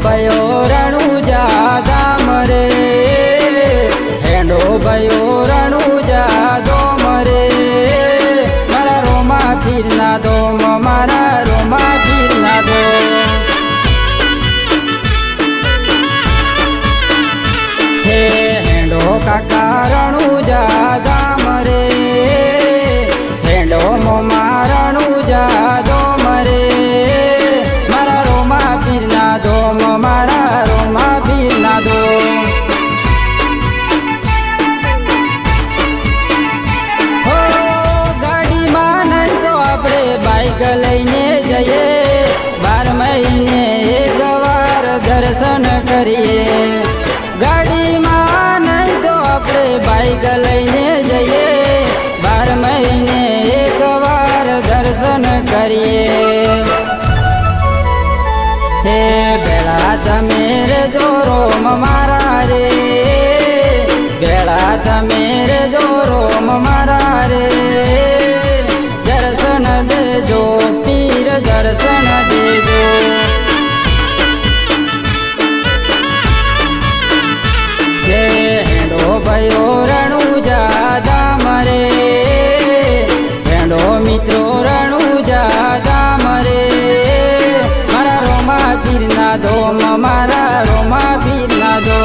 भयो रणुजा दाम रे हेंडो भयो रणुजा दोम रे मारा रोमा फिरना दोम मारा रोमा फिरना दो हे हेंडो काका रणुजा दाम रे हेंडो मोमा रणुजा दोम रे मारा रोमा फिरना दो मारा रोमा फिरना दो हो गाड़ी में नहीं तो अपने बाइक लईने जइए 12 महीने एक बार दर्शन करिए गाड़ी में नहीं तो अपने बाइक लईने जइए 12 महीने एक बार दर्शन करिए हे बेड़ा तमेरे जोरो मारा रे बेड़ा तमेरे जोरो मारा रे दर्शन दे जो पीर दर्शन दे जो हे हेंडो भयो रणुजा दाम रे हेंडो मित्रो रणुजा दाम रे मारा रोमा फिरना दो मारा रोमा फिरना दो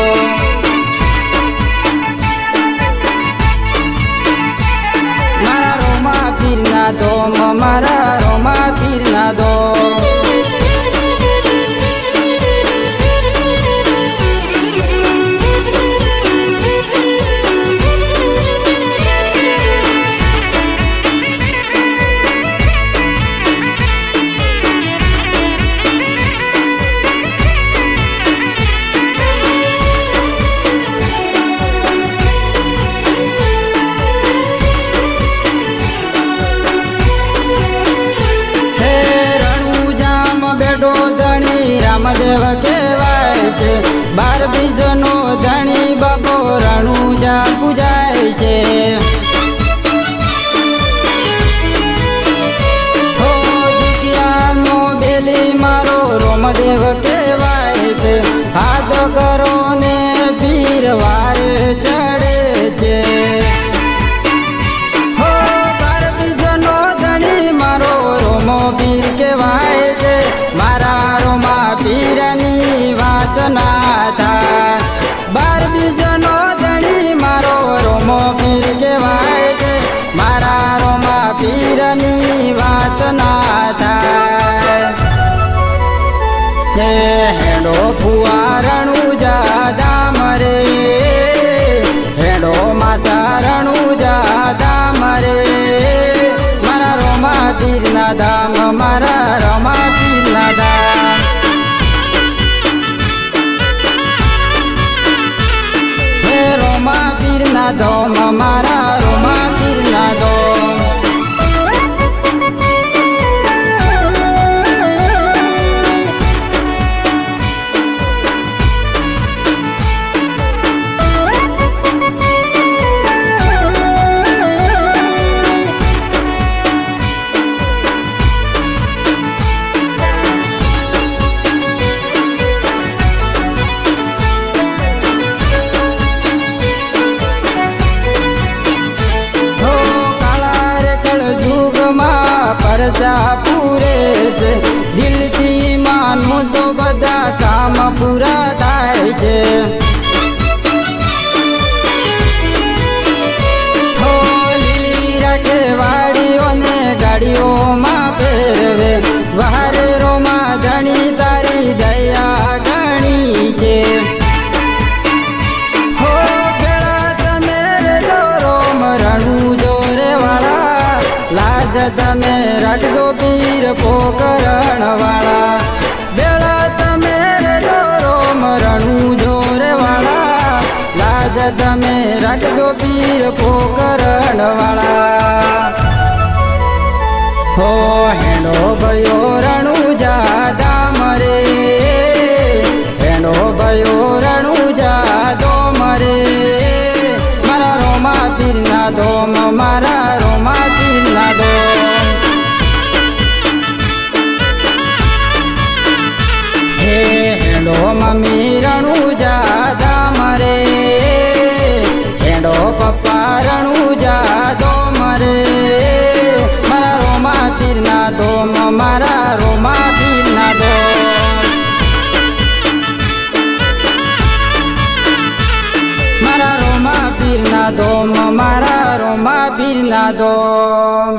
मारा रोमा फिरना दो मारा रोमा फिरना दो रामदेव कहेवाय छे 12 बीजनो धणी बाबो रणुजा पूजाय छे हो दुखियानो बेली मारो रामदेव कहेवाय छे हाथ करो ने पीर वारे चढ़े छे हो 12 बीजनो धणी मारो रोमो पीर कहेवाय छे मारा रोमा पीरनी वात ना था 12 बीजनो धणी मारो रोमो पीर कहेवाय छे मारा रोमा पीरनी वात ना था हे हेंडो फुआ रणुजा दाम रे हेंडो मासा रणुजा दाम रे मारा रोमा पीरना दाम मारा रोमा पीरना दाम हे रोमा पीरना दो मारा रोमा पीरना दो परचा पूरे से दिल की मानो तो बधा काम पूरा थाय छे हो लीली राखे वाड़ीओ ने गाड़ीओ में फेरवे वारे रोमा धणी तारी दया गणी छे हो बेड़ा तमेरे जोरो रणु जोरे वाला लाज तमे राखजो पी રાખજો પીર પોકરણ વાળા હો હેડો ભયો રણુજા ધામ રે હેડો ભયો રણુજા ધોમ રે મારા રોમા પીરના ધોમ મારા રોમા પીરના ધોમ હે હેડો મમ્મી રણુજા ધામ રે હેડો પપ્પા રણુજા ધોમ રે મારા રોમા પીરના ધોમ મારા રોમા પીરના ધોમ મારા રોમા પીરના ધોમ મારા રોમા પીરના ધોમ